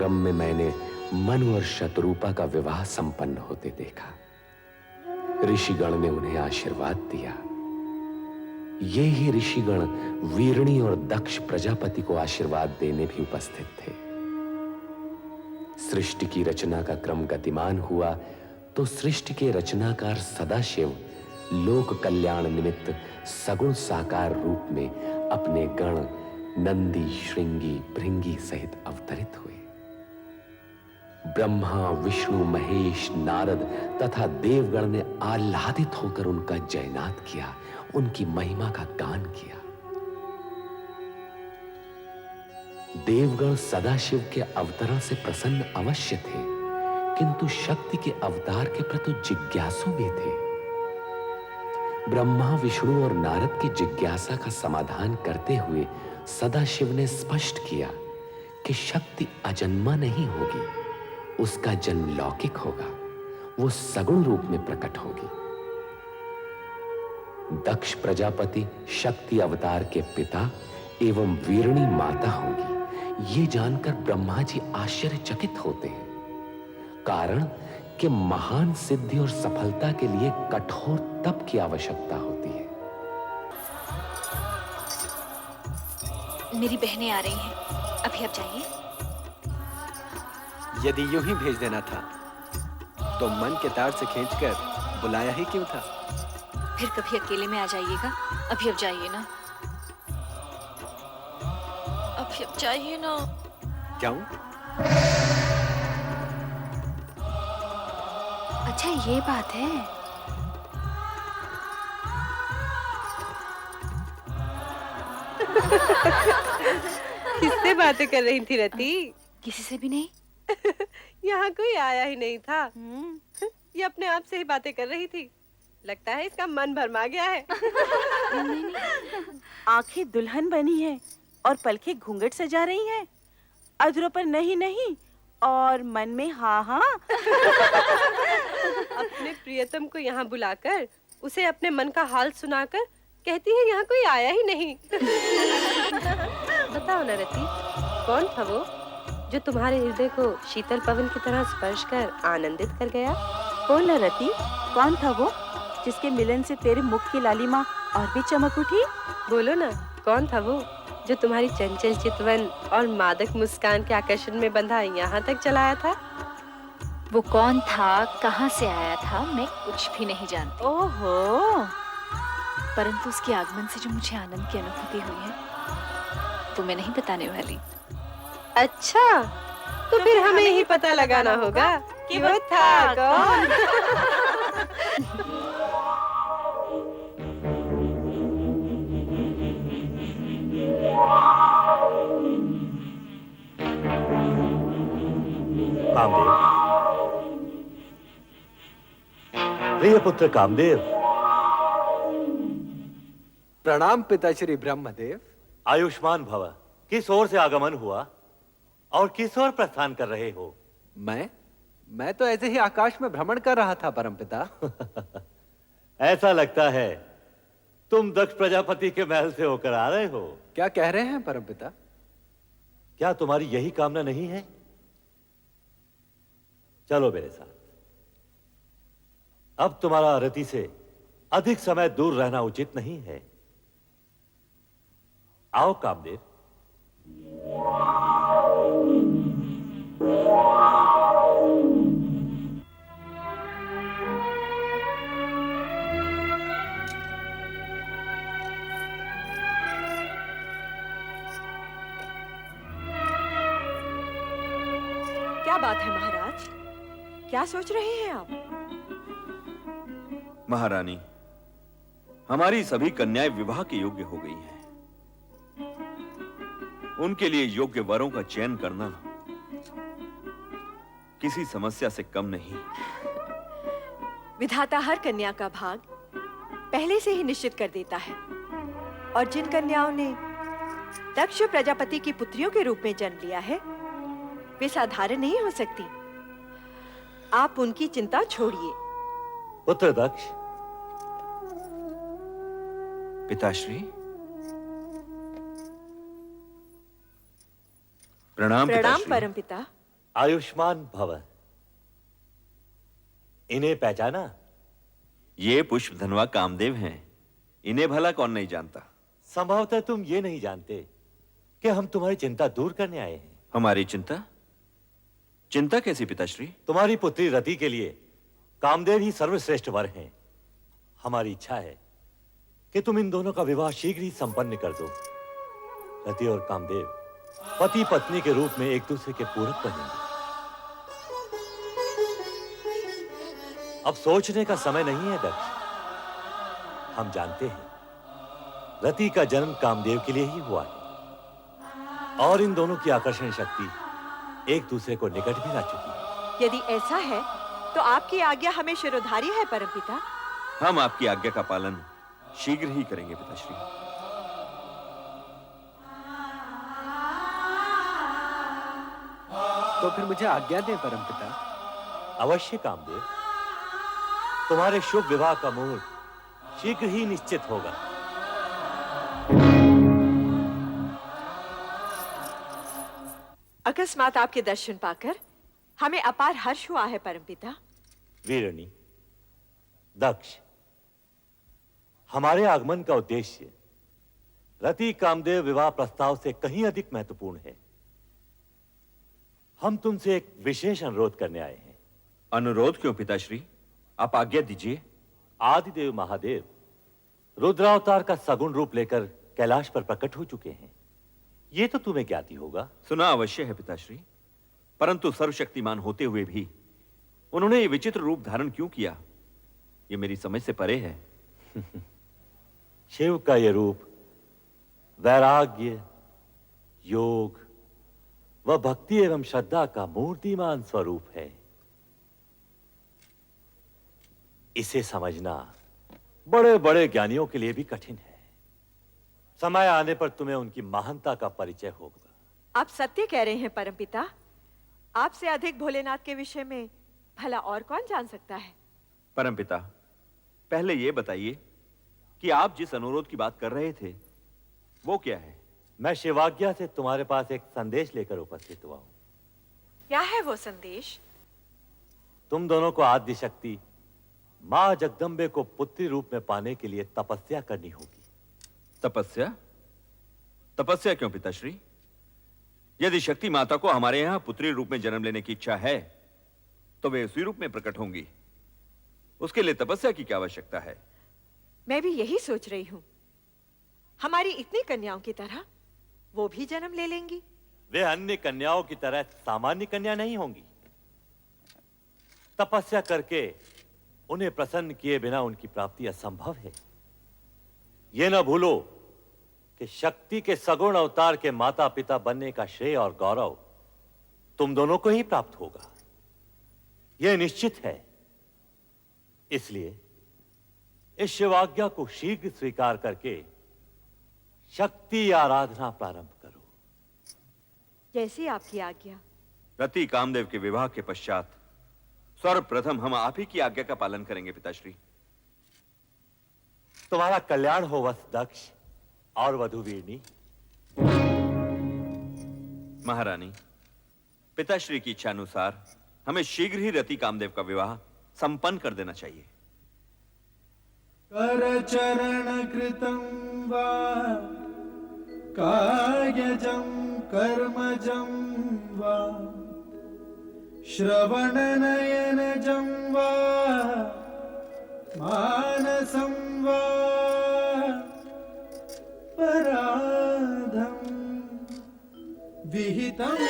क्रम में मैंने मनु और शतरूपा का विवाह संपन्न होते देखा। ऋषिगण ने उन्हें आशीर्वाद दिया। ये ही ऋषिगण वीरणी और दक्ष प्रजापति को आशीर्वाद देने भी उपस्थित थे। सृष्टि की रचना का क्रम गतिमान हुआ तो सृष्टि के रचनाकार सदाशिव लोक कल्याण निमित्त सगुण साकार रूप में अपने गण नंदी, श्रृंगी, भृंगी सहित अवतरित हुए। ब्रह्मा, विष्णु, महेश, नारद तथा देवगण ने आह्लादित होकर उनका जयनाद किया, उनकी महिमा का गान किया। देवगण सदाशिव के अवतरण से प्रसन्न अवश्य थे, किंतु शक्ति के अवतार के प्रति जिज्ञासु भी थे। ब्रह्मा, विष्णु और नारद की जिज्ञासा का समाधान करते हुए सदाशिव ने स्पष्ट किया कि शक्ति अजन्मा नहीं होगी, उसका जन्म लौकिक होगा, वो सगुण रूप में प्रकट होगी। दक्ष प्रजापति शक्ति अवतार के पिता एवं वीरणी माता होंगी, ये जानकर ब्रह्मा जी आश्चर्यचकित होते हैं। कारण कि महान सिद्धि और सफलता के लिए कठोर तप की आवश्यकता होती है। मेरी बहनें आ रही हैं, अभी आप जाइए। यदि यूं ही भेज देना था तो मन के तार से खींचकर बुलाया ही क्यों था? फिर कभी अकेले में आ जाइएगा। अभी अब जाइए ना, अभी अब जाइए ना। क्यों? अच्छा ये बात है। किससे बातें कर रही थी रति? किसी से भी नहीं। यहाँ कोई आया ही नहीं था। ये अपने आप से ही बातें कर रही थी। लगता है इसका मन भरमा गया है। आंखें दुल्हन बनी है और पलकें घूंघट सजा रही हैं। अधरों पर नहीं नहीं और मन में हाँ हाँ। अपने प्रियतम को यहाँ बुलाकर उसे अपने मन का हाल सुनाकर कहती है यहाँ कोई आया ही नहीं। बताओ ना रति, कौन था वो जो तुम्हारे हृदय को शीतल पवन की तरह स्पर्श कर आनंदित कर गया? बोल ना रति, कौन था वो जिसके मिलन से तेरे मुख की लालिमा और भी चमक उठी? बोलो ना, कौन था वो जो तुम्हारी चंचल चितवन और मादक मुस्कान के आकर्षण में बंधा यहाँ तक चलाया था? वो कौन था, कहाँ से आया था, मैं कुछ भी नहीं जानती। ओहो, परंतु उसके आगमन से जो मुझे आनंद की अनुभूति हुई है वो मैं नहीं बताने वाली। अच्छा, तो फिर हमें ही पता लगाना होगा कि वो था कौन। कामदेव, प्रिय पुत्र कामदेव। प्रणाम पिताश्री ब्रह्मदेव। आयुष्मान भव। किस ओर से आगमन हुआ और किस ओर प्रस्थान कर रहे हो? मैं तो ऐसे ही आकाश में भ्रमण कर रहा था परमपिता। ऐसा लगता है तुम दक्ष प्रजापति के महल से होकर आ रहे हो। क्या कह रहे हैं परमपिता? क्या तुम्हारी यही कामना नहीं है? चलो मेरे साथ। अब तुम्हारा रति से अधिक समय दूर रहना उचित नहीं है। आओ कामदेव। क्या बात है महाराज? क्या सोच रहे हैं आप? महारानी, हमारी सभी कन्याएं विवाह के योग्य हो गई हैं। उनके लिए योग्य वरों का चयन करना किसी समस्या से कम नहीं। विधाता हर कन्या का भाग पहले से ही निश्चित कर देता है, और जिन कन्याओं ने दक्ष प्रजापति की पुत्रियों के रूप में जन्म लिया है वे साधारण नहीं हो सकती। आप उनकी चिंता छोड़िए। पुत्र दक्ष। पिताश्री, प्रणाम प्रणाम पिताश्री। परमपिता। आयुष्मान भव। इन्हें पहचाना? ये पुष्प धनवा कामदेव हैं। इन्हें भला कौन नहीं जानता। संभवतः तुम ये नहीं जानते कि हम तुम्हारी चिंता दूर करने आए हैं। हमारी चिंता? चिंता कैसी पिताश्री? तुम्हारी पुत्री रति के लिए कामदेव ही सर्वश्रेष्ठ वर हैं। हमारी इच्छा है कि तुम इन दोनों का विवाह शीघ्र ही संपन्न कर दो। रति और कामदेव पति पत्नी के रूप में एक दूसरे के पूरक बनेंगे। अब सोचने का समय नहीं है दक्ष। हम जानते हैं रति का जन्म कामदेव के लिए ही हुआ है और इन दोनों की आकर्षण शक्ति एक दूसरे को निकट भी ला चुकी है। यदि ऐसा है तो आपकी आज्ञा हमें शिरोधार्य है परमपिता। हम आपकी आज्ञा का पालन शीघ्र ही करेंगे पिताश्री। तो फिर मुझे आज्ञा दें परमपिता। अवश्य कामदेव, तुम्हारे शुभ विवाह का मुहूर्त शीघ्र ही निश्चित होगा। अकस्मात आपके दर्शन पाकर हमें अपार हर्ष हुआ है परमपिता। वीरणी, दक्ष, हमारे आगमन का उद्देश्य रति कामदेव विवाह प्रस्ताव से कहीं अधिक महत्वपूर्ण है। हम तुमसे एक विशेष अनुरोध करने आए हैं। अनुरोध क्यों पिताश्री? आप आज्ञा दीजिए। आदिदेव महादेव रुद्रावतार का सगुण रूप लेकर कैलाश पर प्रकट हो चुके हैं। ये तो तुम्हें ज्ञात ही होगा। सुना अवश्य है पिताश्री, परंतु सर्वशक्तिमान होते हुए भी उन्होंने ये विचित्र रूप धारण क्यों किया, ये मेरी समझ से परे है। शिव का ये रूप वैराग्य, योग व भक्ति एवं श्रद्धा का मूर्तिमान स्वरूप है। इसे समझना बड़े बड़े ज्ञानियों के लिए भी कठिन है। समय आने पर तुम्हें उनकी महानता का परिचय होगा। आप सत्य कह रहे हैं परमपिता। आपसे अधिक भोलेनाथ के विषय में भला और कौन जान सकता है। परमपिता, पहले ये बताइए कि आप जिस अनुरोध की बात कर रहे थे वो क्या है? मैं शिवाज्ञा से तुम्हारे पास एक संदेश लेकर उपस्थित हुआ हूं। क्या है वो संदेश? तुम दोनों को आद्य शक्ति मां जगदम्बे को पुत्री रूप में पाने के लिए तपस्या करनी होगी। तपस्या? तपस्या क्यों पिताश्री? यदि शक्ति माता को हमारे यहां पुत्री रूप में जन्म लेने की इच्छा है तो वे उसी रूप में प्रकट होंगी। उसके लिए तपस्या की क्या आवश्यकता है? मैं भी यही सोच रही हूँ। हमारी इतनी कन्याओं की तरह वो भी जन्म ले लेंगी। वे अन्य कन्याओं की तरह सामान्य कन्या नहीं होंगी। तपस्या करके उन्हें प्रसन्न किए बिना उनकी प्राप्ति असंभव है। यह न भूलो कि शक्ति के सगुण अवतार के माता पिता बनने का श्रेय और गौरव तुम दोनों को ही प्राप्त होगा, यह निश्चित है। इसलिए इस शिवाज्ञा को शीघ्र स्वीकार करके शक्ति आराधना प्रारंभ करो। जैसी आपकी आज्ञा। रति कामदेव के विवाह के पश्चात सर्वप्रथम हम आप ही की आज्ञा का पालन करेंगे पिताश्री। तुम्हारा कल्याण हो वत्स दक्ष और वधु वीरनी। महारानी, पिताश्री की इच्छा अनुसार हमें शीघ्र ही रति कामदेव का विवाह संपन्न कर देना चाहिए। करचरण कृतं वा कायजं कर्मजं वा श्रवणनयनजं वा मानसं वा पराधं विहितम्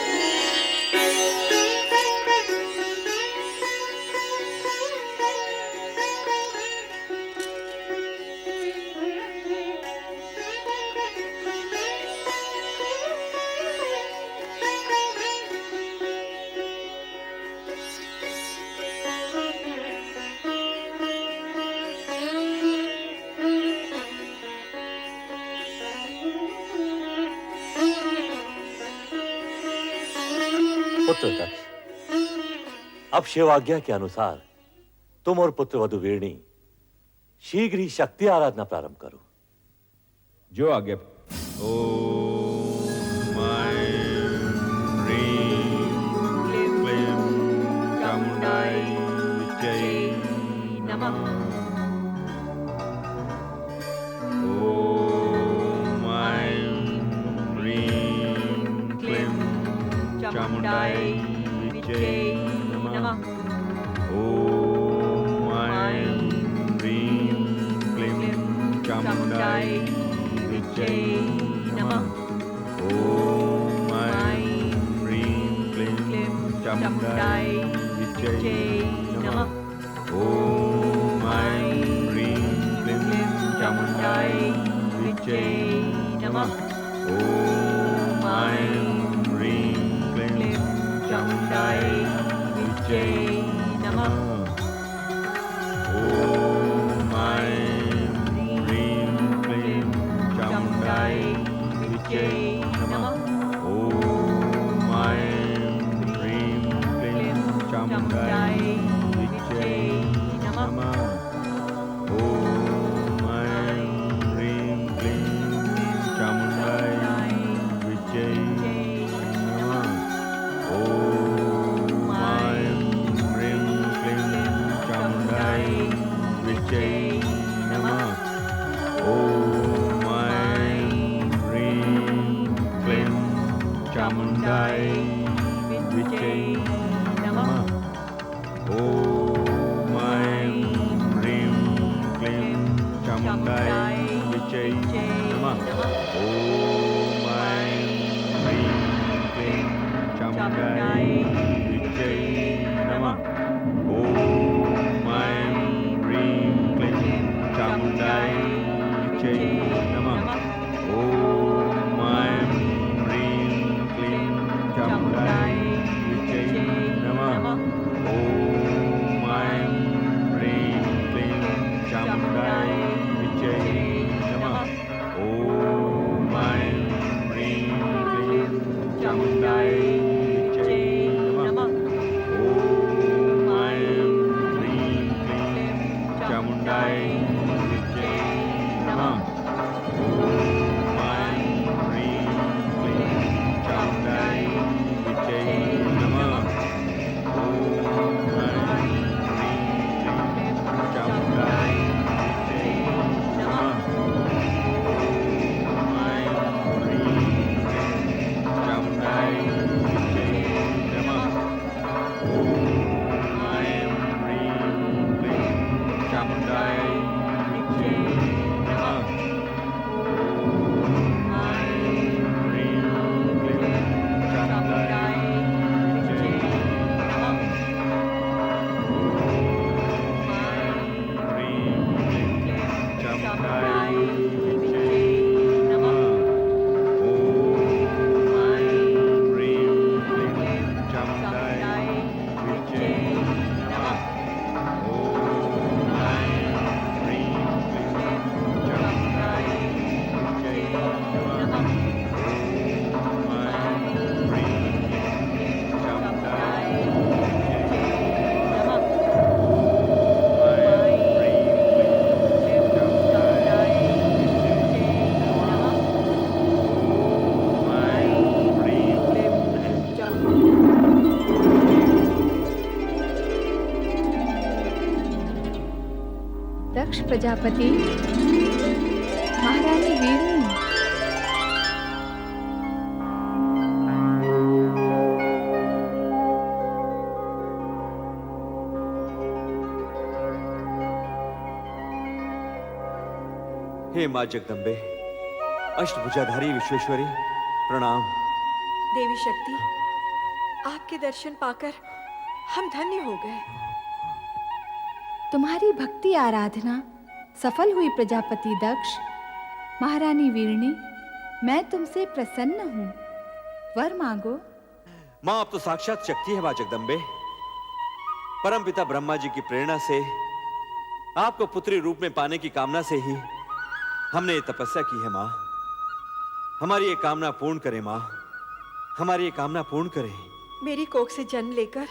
पुत्र दक्ष, अब शिवाज्ञा के अनुसार तुम और पुत्र वधु वीरणी शीघ्र ही शक्ति आराधना प्रारंभ करो। जो आज्ञा। ओम ऐं ह्रीं नमः। ओम ऐं ह्रीं क्लीं चामुण्डायै विद्महे नमः। ओम ऐं ह्रीं क्लीं चामुण्डायै विद्महे नमः। ओम ऐं ह्रीं क्लीं चामुण्डायै विद्महे नमः। ओम ऐं ह्रीं क्लीं चामुण्डायै विद्महे नमः। ओम ऐं ह्रीं क्लीं चामुण्डायै विद्महे नमः। ओम ऐं ह्रीं क्लीं चामुण्डायै विद्महे नमः। ओम ऐं ह्रीं क्लीं चामुण्डायै विद्महे नमः। ओम ऐं ह्रीं क्लीं चामुण्डायै विद्महे नमः। ओम ऐं ह्रीं क्लीं चामुण्डायै विद्महे नमः। ओम ऐं ह्रीं क्लीं चामुण्डायै विद्महे नमः। ओम ऐं ह्रीं क्लीं चामुण्डायै विद्महे नमः। ओम ऐं ह्रीं क्लीं चामुण्डायै विद्महे नमः। ओम ऐं ह्रीं क्लीं चामुण्डायै विद्महे नमः। ओम ऐं ह्रीं क्लीं चामुण्डायै विद्महे नमः। ओम ऐं ह्रीं क्लीं चामुण्डायै विद्महे नमः। ओम ऐं ह्रीं क्लीं चामुण्डायै विद्महे नमः। ओम ऐं ह्रीं क्लीं चामुण्डायै विद्महे नमः। ओम ऐं ह्रीं क्लीं चामुण्डायै विद्महे नमः। ओम ऐं ह्रीं क्लीं चामुण्डायै विद्महे नमः। ओम ऐं ह्रीं क्लीं चामुण्डायै विद्महे नमः। ओम ऐं ह्रीं क्लीं चामुण्डायै विद्महे नमः। ओम ऐं ह्रीं क्लीं चामुण्डायै विद्महे नमः। ओम ऐं ह्रीं क्लीं चामुण्डायै विद्महे नमः। ओम ऐं ह्रीं क्लीं चामुण्डायै विद्महे नमः। ओम ऐं ह्रीं क्लीं चामुण्डायै विद्महे नमः। ओम ऐं ह्रीं क्लीं चामुण्डायै विद्महे नमः। ओम ऐं ह्रीं क्लीं चामुण्डायै विद्महे नमः। ओम ऐं ह्रीं क्लीं दक्ष प्रजापति, महारानी वीरणी। हे माँ जगदम्बे, अष्टभुजाधारी विश्वेश्वरी, प्रणाम। देवी शक्ति, आपके दर्शन पाकर हम धन्य हो गए। तुम्हारी भक्ति आराधना सफल हुई प्रजापति दक्ष। महारानी वीरणी, मैं तुमसे प्रसन्न हूँ। वर मांगो। माँ, आप तो साक्षात शक्ति है माँ जगदम्बे। परमपिता ब्रह्मा जी की प्रेरणा से आपको पुत्री रूप में पाने की कामना से ही हमने ये तपस्या की है माँ। हमारी ये कामना पूर्ण करें माँ, हमारी ये कामना पूर्ण करें। मेरी कोख से जन्म लेकर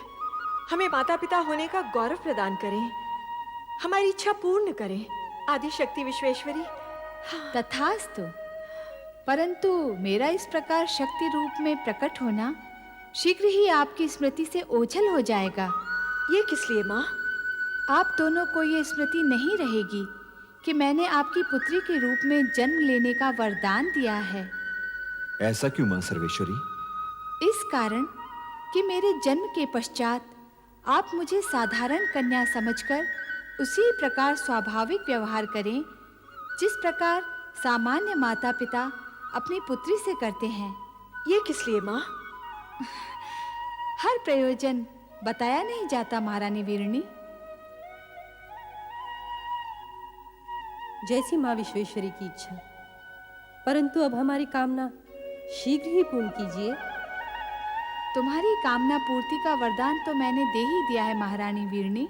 हमें माता पिता होने का गौरव प्रदान करें, हमारी इच्छा पूर्ण करें। आदि शक्ति विश्वेश्वरी। तथास्तु। परंतु मेरा इस प्रकार शक्ति रूप में प्रकट होना शीघ्र ही आपकी स्मृति से ओझल हो जाएगा। ये किस लिए माँ? आप दोनों को ये स्मृति नहीं रहेगी कि मैंने आपकी पुत्री के रूप में जन्म लेने का वरदान दिया है। ऐसा क्यों मां सर्वेश्वरी? इस कारण कि मेरे जन्म के पश्चात आप मुझे साधारण कन्या समझकर उसी प्रकार स्वाभाविक व्यवहार करें जिस प्रकार सामान्य माता-पिता अपनी पुत्री से करते हैं। ये किस लिए माँ? हर प्रयोजन बताया नहीं जाता महारानी वीरणी। जैसी माँ विश्वेश्वरी की इच्छा, परंतु अब हमारी कामना शीघ्र ही पूर्ण कीजिए। तुम्हारी कामना पूर्ति का वरदान तो मैंने दे ही दिया है महारानी वीरणी।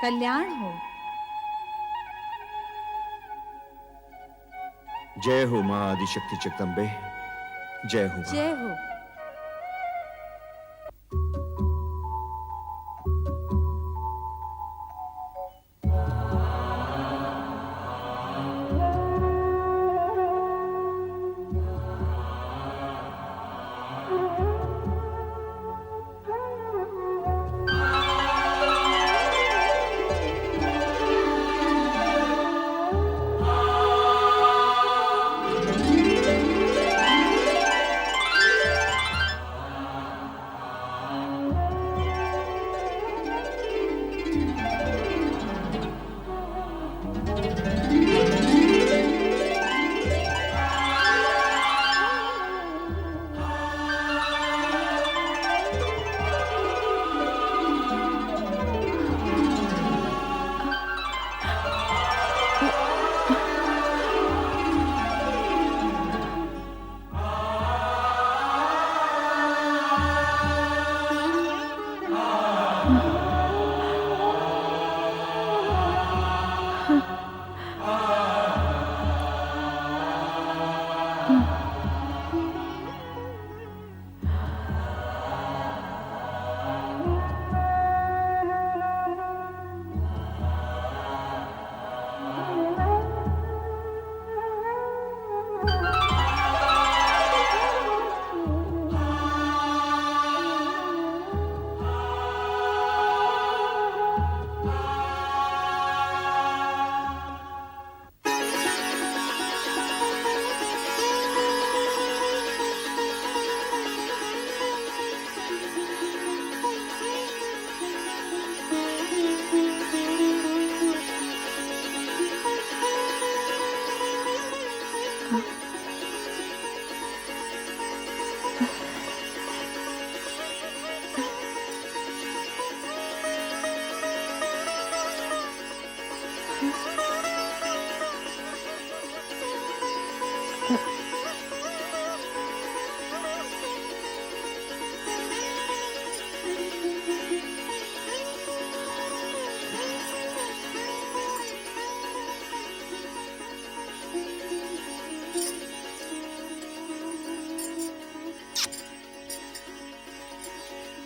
कल्याण हो। जय हो मां आदिशक्ति जगदम्बे, जय हो मां। जय हो।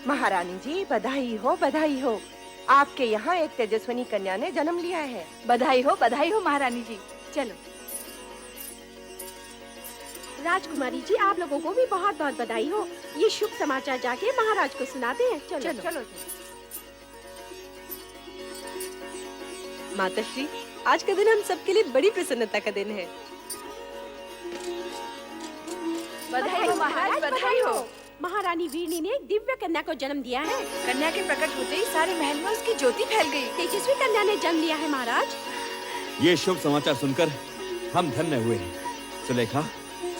महारानी जी बधाई हो, बधाई हो। आपके यहाँ एक तेजस्विनी कन्या ने जन्म लिया है। बधाई हो महारानी जी। चलो। राजकुमारी जी, आप लोगों को भी बहुत बहुत बधाई हो। ये शुभ समाचार जाके महाराज को सुनाते हैं। चलो चलो, चलो। माताश्री, आज का दिन हम सबके लिए बड़ी प्रसन्नता का दिन है। बधाई हो महाराज, बधाई हो। महारानी वीरनी ने एक दिव्य कन्या को जन्म दिया है। कन्या के प्रकट होते ही सारे महल में उसकी ज्योति फैल गई। तेजस्वी कन्या ने जन्म लिया है महाराज। ये शुभ समाचार सुनकर हम धन्य हुए। सुलेखा,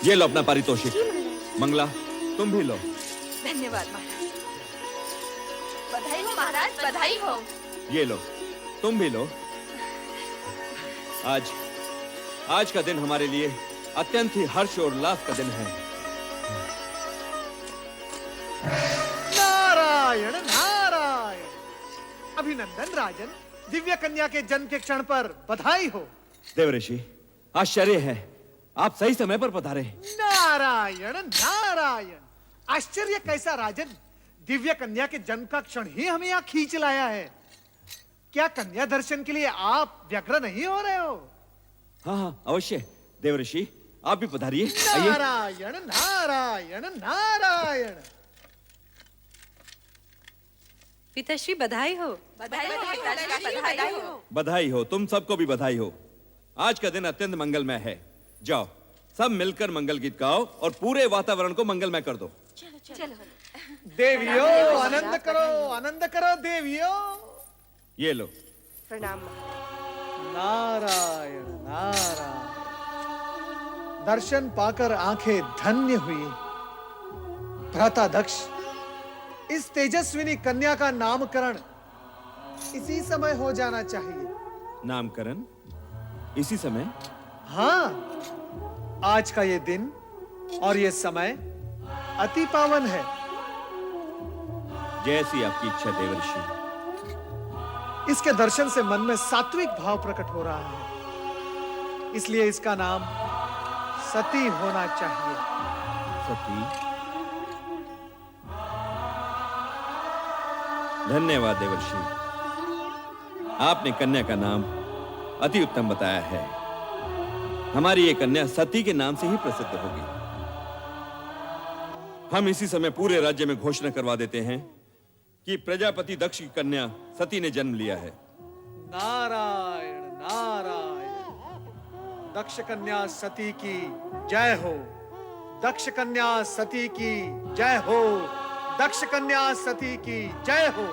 ये लो अपना पारितोषिक। मंगला, तुम भी लो। धन्यवाद महाराज। बधाई हो महाराज, बधाई हो। ये लो, तुम भी लो। आज का दिन हमारे लिए अत्यंत ही हर्ष और उल्लास का दिन है। नारायण नारायण। अभिनंदन राजन, दिव्य कन्या के जन्म के क्षण पर बधाई हो। देवऋषि, आश्चर्य है, आप सही समय पर पधारे। नारायण नारायण। आश्चर्य कैसा राजन, दिव्य कन्या के जन्म का क्षण ही हमें यहाँ खींच लाया है। क्या कन्या दर्शन के लिए आप व्यग्र नहीं हो रहे हो? हाँ, अवश्य। देवऋषि, आप भी पधारिए। आइए। नारायण नारायण नारायण। पिताश्री बधाई हो। बधाई हो, तुम सबको भी बधाई हो। आज का दिन अत्यंत मंगलमय है। जाओ सब मिलकर मंगल गीत गाओ और पूरे वातावरण को मंगलमय कर दो। देवियों आनंद करो देवियों। ये लो। प्रणाम। नारायण नारायण। दर्शन पाकर आंखें धन्य हुई। भ्राता दक्ष, इस तेजस्विनी कन्या का नामकरण इसी समय हो जाना चाहिए। नामकरण इसी समय? हाँ, आज का ये दिन और ये समय अति पावन है। जैसी आपकी इच्छा देवर्षि। इसके दर्शन से मन में सात्विक भाव प्रकट हो रहा है, इसलिए इसका नाम सती होना चाहिए। सती? धन्यवाद देवर्षि, आपने कन्या का नाम अति उत्तम बताया है। हमारी ये कन्या सती के नाम से ही प्रसिद्ध होगी। हम इसी समय पूरे राज्य में घोषणा करवा देते हैं कि प्रजापति दक्ष की कन्या सती ने जन्म लिया है। नारायण नारायण। दक्ष कन्या सती की जय हो। दक्ष कन्या सती की जय हो। दक्ष कन्या सती की जय हो।